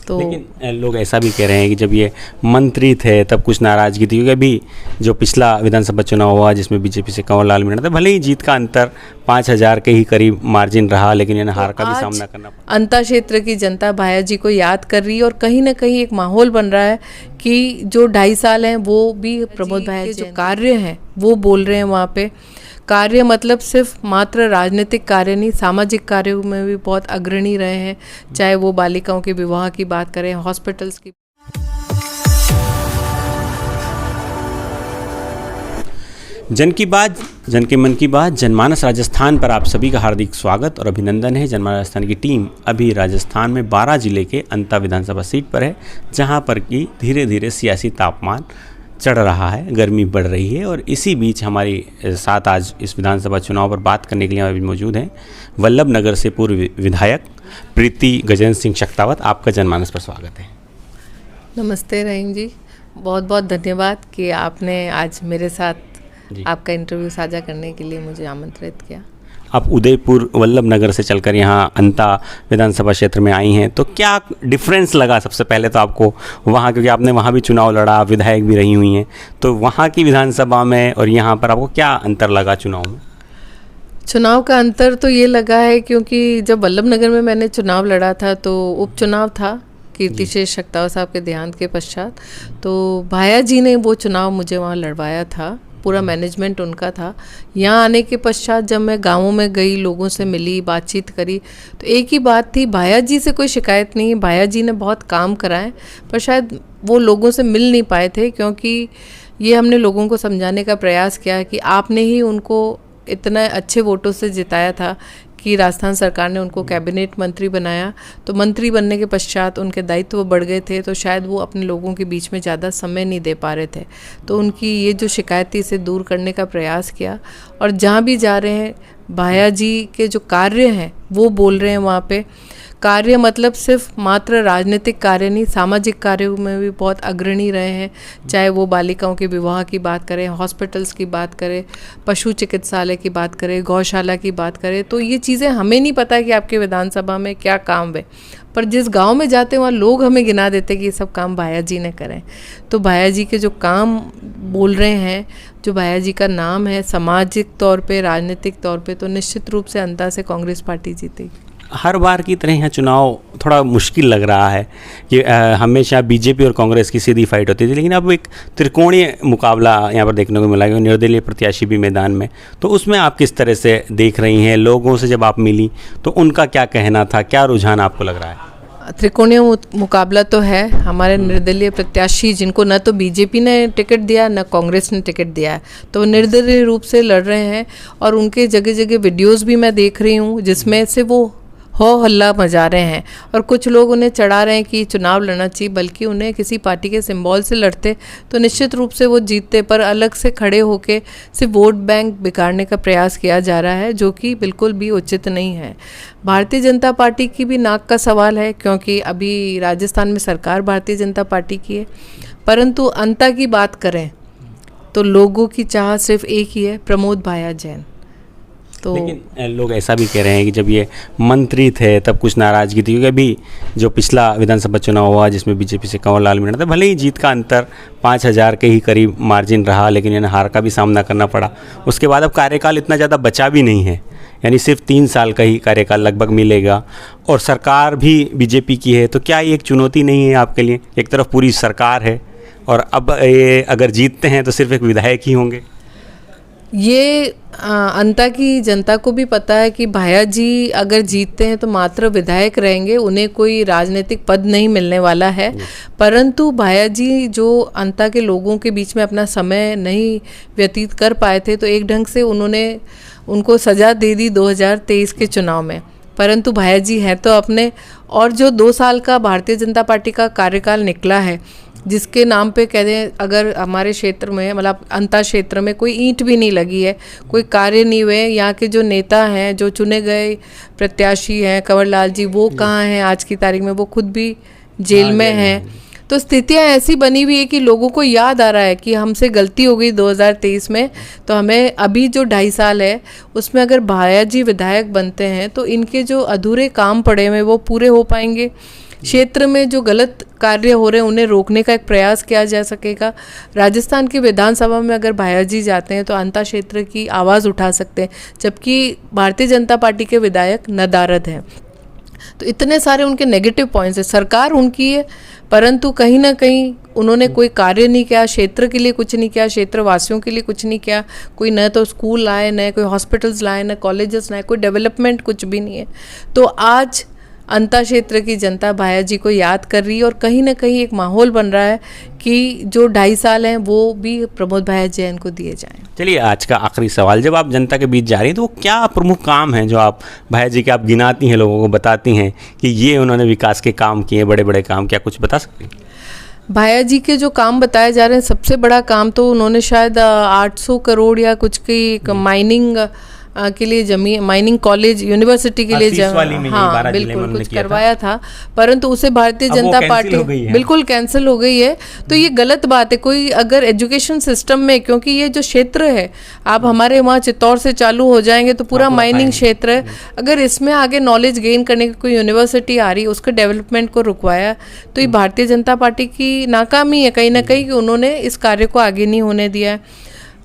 तो लेकिन लोग ऐसा भी कह रहे हैं कि जब ये मंत्री थे तब कुछ नाराज़गी थी, क्योंकि अभी जो पिछला विधानसभा चुनाव हुआ जिसमें बीजेपी से कंवर लाल मीणा था, भले ही जीत का अंतर 5,000 के ही करीब मार्जिन रहा, लेकिन इन्हें हार का भी सामना करना पड़ा। अंता क्षेत्र की जनता भाया जी को याद कर रही है और कहीं ना कहीं एक माहौल बन रहा है कि जो 2.5 साल हैं वो भी प्रमोद भाया के जो कार्य हैं वो बोल रहे हैं वहाँ पे। कार्य मतलब सिर्फ मात्र राजनीतिक कार्य नहीं, सामाजिक कार्यों में भी बहुत अग्रणी रहे हैं, चाहे वो बालिकाओं के विवाह की बात करें, हॉस्पिटल्स की। जन की बात, जन के मन की बात, जनमानस राजस्थान पर आप सभी का हार्दिक स्वागत और अभिनंदन है। जनमानस राजस्थान की टीम अभी राजस्थान में 12 जिले के अंता विधानसभा सीट पर है, जहां पर कि धीरे धीरे सियासी तापमान चढ़ रहा है, गर्मी बढ़ रही है। और इसी बीच हमारे साथ आज इस विधानसभा चुनाव पर बात करने के लिए अभी मौजूद हैं वल्लभ नगर से पूर्व विधायक प्रीति गजेंद्र सिंह शक्तावत। आपका जनमानस पर स्वागत है। नमस्ते रहीम जी, बहुत बहुत धन्यवाद कि आपने आज मेरे साथ आपका इंटरव्यू साझा करने के लिए मुझे आमंत्रित किया। आप उदयपुर वल्लभ नगर से चलकर यहाँ अंता विधानसभा क्षेत्र में आई हैं, तो क्या डिफरेंस लगा सबसे पहले तो आपको वहाँ, क्योंकि आपने वहाँ भी चुनाव लड़ा, विधायक भी रही हुई हैं, तो वहाँ की विधानसभा में और यहाँ पर आपको क्या अंतर लगा चुनाव में? चुनाव का अंतर तो ये लगा है क्योंकि जब वल्लभ नगर में मैंने चुनाव लड़ा था तो उपचुनाव था कीर्तिशेष शक्तावत साहब के देहांत के पश्चात, तो भाया जी ने वो चुनाव मुझे वहाँ लड़वाया था, पूरा मैनेजमेंट उनका था। यहाँ आने के पश्चात जब मैं गाँवों में गई, लोगों से मिली, बातचीत करी, तो एक ही बात थी, भाया जी से कोई शिकायत नहीं। भाया जी ने बहुत काम कराए, पर शायद वो लोगों से मिल नहीं पाए थे, क्योंकि ये हमने लोगों को समझाने का प्रयास किया कि आपने ही उनको इतना अच्छे वोटों से जिताया था कि राजस्थान सरकार ने उनको कैबिनेट मंत्री बनाया, तो मंत्री बनने के पश्चात उनके दायित्व बढ़ गए थे, तो शायद वो अपने लोगों के बीच में ज़्यादा समय नहीं दे पा रहे थे। तो उनकी ये जो शिकायत थी इसे दूर करने का प्रयास किया, और जहाँ भी जा रहे हैं भाया जी के जो कार्य हैं वो बोल रहे हैं वहाँ पे। कार्य मतलब सिर्फ मात्र राजनीतिक कार्य नहीं, सामाजिक कार्यों में भी बहुत अग्रणी रहे हैं, चाहे वो बालिकाओं के विवाह की बात करें, हॉस्पिटल्स की बात करें, पशु चिकित्सालय की बात करें, गौशाला की बात करें। तो ये चीज़ें हमें नहीं पता कि आपके विधानसभा में क्या काम है, पर जिस गांव में जाते हैं वहाँ लोग हमें गिना देते हैं कि ये सब काम भाया जी ने करें। तो भाया जी के जो काम बोल रहे हैं, जो भाया जी का नाम है सामाजिक तौर पे, राजनीतिक तौर पे, तो निश्चित रूप से अंता से कांग्रेस पार्टी जीतेगी। हर बार की तरह यहाँ चुनाव थोड़ा मुश्किल लग रहा है कि हमेशा बीजेपी और कांग्रेस की सीधी फाइट होती थी, लेकिन अब एक त्रिकोणीय मुकाबला यहाँ पर देखने को मिला है, निर्दलीय प्रत्याशी भी मैदान में। तो उसमें आप किस तरह से देख रही हैं? लोगों से जब आप मिली तो उनका क्या कहना था, क्या रुझान आपको लग रहा है? त्रिकोणीय मुकाबला तो है। हमारे निर्दलीय प्रत्याशी जिनको न तो बीजेपी ने टिकट दिया न कांग्रेस ने टिकट दिया है, तो निर्दलीय रूप से लड़ रहे हैं, और उनके जगह जगह वीडियोस भी मैं देख रही हूँ जिसमें से वो हो हल्ला मचा रहे हैं, और कुछ लोग उन्हें चढ़ा रहे हैं कि चुनाव लड़ना चाहिए, बल्कि उन्हें किसी पार्टी के सिंबल से लड़ते तो निश्चित रूप से वो जीतते, पर अलग से खड़े होके सिर्फ वोट बैंक बिगाड़ने का प्रयास किया जा रहा है, जो कि बिल्कुल भी उचित नहीं है। भारतीय जनता पार्टी की भी नाक का सवाल है, क्योंकि अभी राजस्थान में सरकार भारतीय जनता पार्टी की है, परंतु अंता की बात करें तो लोगों की चाह सिर्फ एक ही है, प्रमोद भाया जैन। तो लेकिन लोग ऐसा भी कह रहे हैं कि जब ये मंत्री थे तब कुछ नाराज़गी थी, क्योंकि अभी जो पिछला विधानसभा चुनाव हुआ जिसमें बीजेपी से कंवर लाल मीणा था, भले ही जीत का अंतर 5,000 के ही करीब मार्जिन रहा, लेकिन इन्हें हार का भी सामना करना पड़ा। उसके बाद अब कार्यकाल इतना ज़्यादा बचा भी नहीं है, यानी सिर्फ 3 साल का ही कार्यकाल लगभग मिलेगा, और सरकार भी बीजेपी की है। तो क्या ये एक चुनौती नहीं है आपके लिए? एक तरफ पूरी सरकार है और अब ये अगर जीतते हैं तो सिर्फ एक विधायक ही होंगे। ये अंता की जनता को भी पता है कि भाया जी अगर जीतते हैं तो मात्र विधायक रहेंगे, उन्हें कोई राजनीतिक पद नहीं मिलने वाला है। परंतु भाया जी जो अंता के लोगों के बीच में अपना समय नहीं व्यतीत कर पाए थे, तो एक ढंग से उनको सज़ा दे दी 2023 के चुनाव में। परंतु भाया जी हैं तो अपने, और जो 2 साल का भारतीय जनता पार्टी का कार्यकाल निकला है, जिसके नाम पे कहते हैं अगर हमारे क्षेत्र में, मतलब अंता क्षेत्र में कोई ईंट भी नहीं लगी है, कोई कार्य नहीं हुए। यहाँ के जो नेता हैं, जो चुने गए प्रत्याशी हैं, कंवर लाल जी, वो कहाँ हैं आज की तारीख में? वो खुद भी जेल में हैं। तो स्थितियाँ ऐसी बनी हुई है कि लोगों को याद आ रहा है कि हमसे गलती हो गई 2023 में, तो हमें अभी जो 2.5 साल है उसमें अगर भाया जी विधायक बनते हैं तो इनके जो अधूरे काम पड़े हुए वो पूरे हो पाएंगे। क्षेत्र में जो गलत कार्य हो रहे हैं उन्हें रोकने का एक प्रयास किया जा सकेगा। राजस्थान की विधानसभा में अगर भाया जी जाते हैं तो अंता क्षेत्र की आवाज़ उठा सकते हैं, जबकि भारतीय जनता पार्टी के विधायक नदारद हैं। तो इतने सारे उनके नेगेटिव पॉइंट्स हैं। सरकार उनकी है, परंतु कहीं ना कहीं उन्होंने कोई कार्य नहीं किया, क्षेत्र के लिए कुछ नहीं किया, क्षेत्रवासियों के लिए कुछ नहीं किया। कोई न तो स्कूल लाए, न कोई हॉस्पिटल्स लाए, न कॉलेजेस लाए, कोई डेवलपमेंट कुछ भी नहीं है। तो आज अंता क्षेत्र की जनता भाया जी को याद कर रही है और कहीं ना कहीं एक माहौल बन रहा है कि जो 2.5 साल हैं वो भी प्रमोद भाया जैन को दिए जाएं। चलिए, आज का आखिरी सवाल, जब आप जनता के बीच जा रही हैं तो वो क्या प्रमुख काम हैं जो आप भाया जी के आप गिनाती हैं, लोगों को बताती हैं कि ये उन्होंने विकास के काम किए, बड़े बड़े काम, क्या कुछ बता सकती हैं? भाया जी के जो काम बताए जा रहे हैं, सबसे बड़ा काम तो उन्होंने शायद 800 करोड़ या कुछ की माइनिंग के लिए जमीन, माइनिंग कॉलेज यूनिवर्सिटी के लिए हाँ बिल्कुल कुछ करवाया था, परंतु उसे भारतीय जनता पार्टी बिल्कुल कैंसिल हो गई है। तो ये गलत बात है। कोई अगर एजुकेशन सिस्टम में, क्योंकि ये जो क्षेत्र है, आप हमारे वहाँ चित्तौड़ से चालू हो जाएंगे तो पूरा माइनिंग क्षेत्र है, अगर इसमें आगे नॉलेज गेन करने की कोई यूनिवर्सिटी आ रही है, उसके डेवलपमेंट को रुकवाया, तो ये भारतीय जनता पार्टी की नाकामी है कहीं ना कहीं कि उन्होंने इस कार्य को आगे नहीं होने दिया है।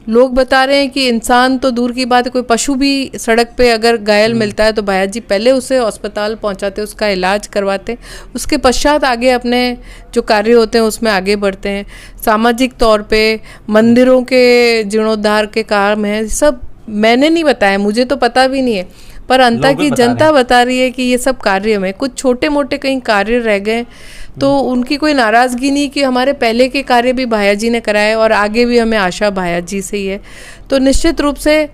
लोग बता रहे हैं कि इंसान तो दूर की बात है, कोई पशु भी सड़क पे अगर घायल मिलता है तो भाया जी पहले उसे अस्पताल पहुंचाते, उसका इलाज करवाते, उसके पश्चात आगे अपने जो कार्य होते हैं उसमें आगे बढ़ते हैं। सामाजिक तौर पे मंदिरों के जीर्णोद्धार के काम हैं, सब मैंने नहीं बताया, मुझे तो पता भी नहीं है, पर अंता की जनता बता रही है कि ये सब कार्य में कुछ छोटे मोटे कहीं कार्य रह गए, तो उनकी कोई नाराज़गी नहीं कि हमारे पहले के कार्य भी भाया जी ने कराए और आगे भी हमें आशा भाया जी से ही है। तो निश्चित रूप से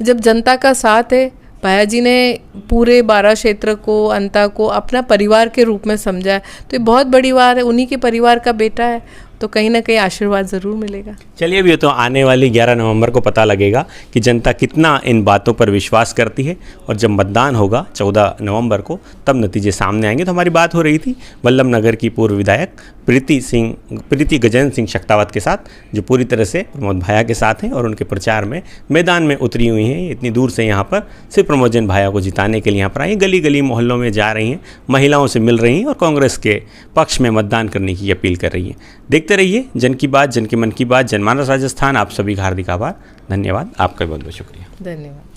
जब जनता का साथ है, भाया जी ने पूरे 12 क्षेत्र को, अंता को अपना परिवार के रूप में समझा है, तो ये बहुत बड़ी बात है। उन्हीं के परिवार का बेटा है, तो कहीं ना कहीं आशीर्वाद ज़रूर मिलेगा। चलिए, अभी तो आने वाली 11 नवंबर को पता लगेगा कि जनता कितना इन बातों पर विश्वास करती है, और जब मतदान होगा 14 नवंबर को तब नतीजे सामने आएंगे। तो हमारी बात हो रही थी बल्लभ नगर की पूर्व विधायक प्रीति गजेंद्र सिंह शक्तावत के साथ, जो पूरी तरह से प्रमोद भाया के साथ हैं और उनके प्रचार में मैदान में उतरी हुई हैं। इतनी दूर से यहाँ पर सिर्फ प्रमोद जैन भाया को जिताने के लिए यहाँ पर आई, गली गली मोहल्लों में जा रही हैं, महिलाओं से मिल रही हैं और कांग्रेस के पक्ष में मतदान करने की अपील कर रही हैं। देखते रहिए जन की बात, जन के मन की बात, जनमानस राजस्थान। आप सभी का हार्दिक आभार, धन्यवाद, आपका बहुत बहुत शुक्रिया। धन्यवाद।